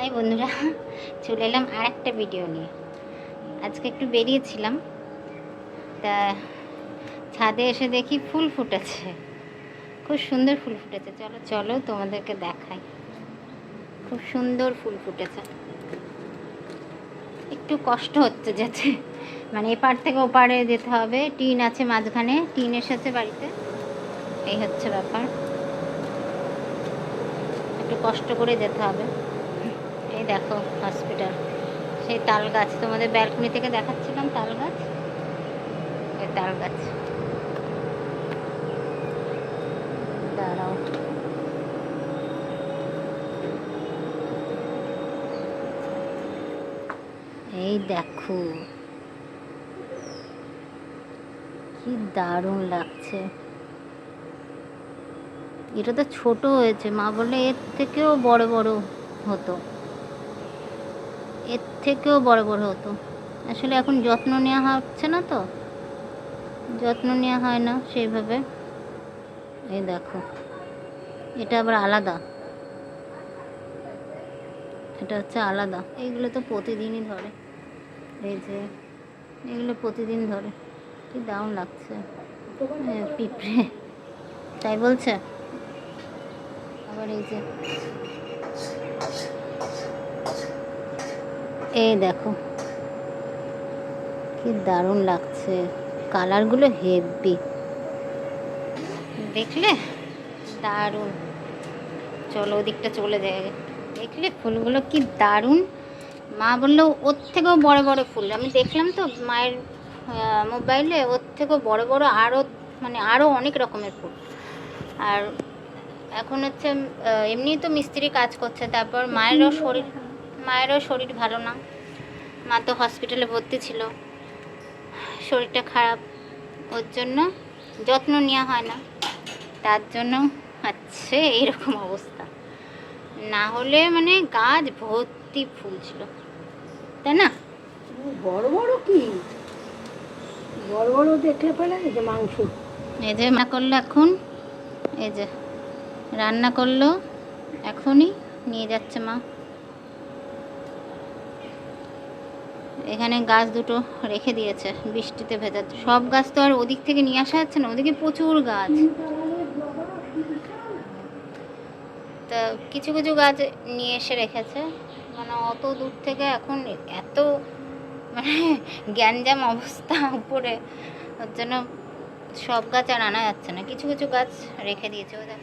High বন্ধুরা, চলে এলাম আর একটা ভিডিও নিয়ে। আজকে একটু বেরিয়েছিলাম, তা ছাদে এসে দেখি ফুল ফুটেছে, খুব সুন্দর ফুল ফুটেছে। চলো চলো তোমাদেরকে দেখাই। খুব সুন্দর ফুল ফুটেছে। একটু কষ্ট হচ্ছে যেতে, মানে এপার থেকে ওপারে যেতে হবে। টিন আছে মাঝখানে, টিন এসেছে বাড়িতে, এই হচ্ছে ব্যাপার। একটু কষ্ট করে যেতে হবে। এই দেখো হসপিটাল, সেই তাল গাছ তোমাদের ব্যালকনি থেকে দেখাচ্ছিলাম, তাল গাছ, ওই তাল গাছ। দাঁড়াও, এই দেখো কি দারুণ লাগছে। এটা তো ছোট হয়েছে, মা বললে এর থেকেও বড় বড় হতো, এর থেকেও বড় বড় হতো। আসলে এখন যত্ন নেওয়া হচ্ছে না, তো যত্ন নেওয়া হয় না সেইভাবে। এই দেখো, এটা আবার আলাদা, এটা হচ্ছে আলাদা। এইগুলো তো প্রতিদিনই ধরে, এই যে এগুলো প্রতিদিন ধরে। কি দারুণ লাগছে। পিঁপড়ে, তাই বলছে। আবার এই যে এই দেখো কি দারুণ লাগছে, কালারগুলো হেভি, দেখলে দারুণ। চলো ওদিকটা চলে যায়, দেখলে ফুলগুলো কি দারুণ। মা বললো ওর থেকেও বড় বড় ফুল, আমি দেখলাম তো মায়ের মোবাইলে, ওর থেকেও বড় বড় আরও, মানে আরও অনেক রকমের ফুল। আর এখন হচ্ছে এমনি তো মিস্ত্রি কাজ করছে, তারপর মায়েরও শরীর ভালো না। মা তো হসপিটালে ভর্তি ছিল, শরীরটা খারাপ, ওর জন্য যত্ন নেওয়া হয় না, তার জন্য হচ্ছে এইরকম অবস্থা। না হলে মানে গাছ ভর্তি ফুল ছিল, তাই না? বড় বড় কি বড় বড় দেখলে পেলে, এই যে মাংস, এই যে মা করলো এখন, এই যে রান্না করলো, এখনই নিয়ে যাচ্ছে মা। এখানে গাছ দুটো রেখে দিয়েছে বৃষ্টিতে ভেজা। সব গাছ তো আর ওদিক থেকে নিয়ে আসা যাচ্ছে না, ওদিকে প্রচুর গাছ। তা কিছু কিছু গাছ নিয়ে এসে রেখেছে, মানে অত দূর থেকে এখন এত মানে গ্যাঞ্জাম অবস্থা উপরে, ওর জন্য সব গাছ আর আনা যাচ্ছে না। কিছু কিছু গাছ রেখে দিয়েছে, ওই দেখ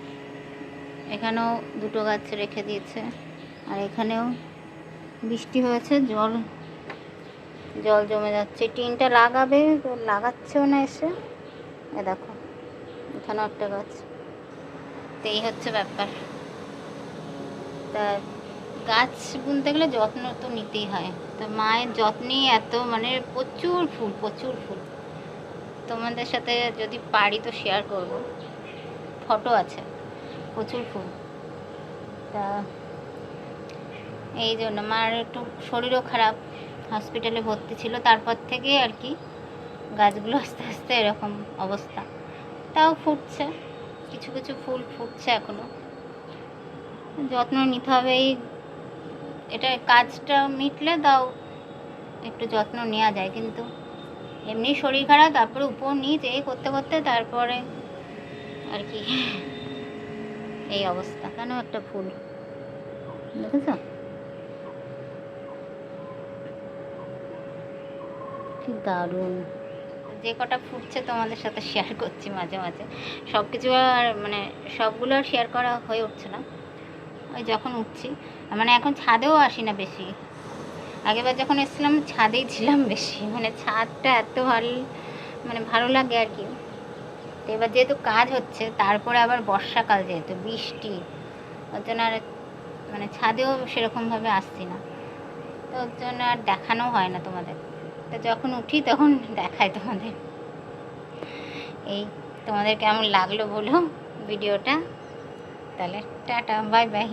এখানেও দুটো গাছ রেখে দিয়েছে। আর এখানেও বৃষ্টি হয়েছে, জল জল জমে যাচ্ছে। টিনটা লাগাবে তো লাগাচ্ছেও না এসে। এ দেখো এখানেও একটা গাছ। তো এই হচ্ছে ব্যাপার। তা গাছ বুনতে গেলে যত্ন তো নিতেই হয়, তো মায়ের যত্নেই এত, মানে প্রচুর ফুল, প্রচুর ফুল। তোমাদের সাথে যদি পারি তো শেয়ার করব, ফটো আছে, প্রচুর ফুল। তা এই জন্য মার একটু শরীরও খারাপ, হসপিটালে ভর্তি ছিল, তারপর থেকে আর কি গাছগুলো আস্তে আস্তে এরকম অবস্থা। তাও ফুটছে, কিছু কিছু ফুল ফুটছে এখনো। যত্ন নিতে হবে। এটা কাজটা মিটলে দাও একটু যত্ন নেওয়া যায়, কিন্তু এমনি শরীর খারাপ, তারপরে উপর নিচ এই করতে করতে তারপরে আর কি এই অবস্থা। কেন একটা ফুল দেখেছ কি দারুণ। যে কটা ফুটছে তোমাদের সাথে শেয়ার করছি মাঝে মাঝে। সব কিছু আর মানে সবগুলো আর শেয়ার করা হয়ে উঠছে না। ওই যখন উঠছি, মানে এখন ছাদেও আসি না বেশি। আগেরবার যখন এসেছিলাম ছাদেই ছিলাম বেশি, মানে ছাদটা এত ভালো লাগে আর কি। তো এবার যেহেতু কাজ হচ্ছে, তারপরে আবার বর্ষাকাল, যেহেতু বৃষ্টি, ওর জন্য আর মানে ছাদেও সেরকমভাবে আসছি না, তো ওর জন্য আর দেখানো হয় না তোমাদের। তো যখন উঠি তখন দেখাই তোমাদের। এই তোমাদের কেমন লাগলো বলো ভিডিওটা। তাহলে টাটা, বাই বাই।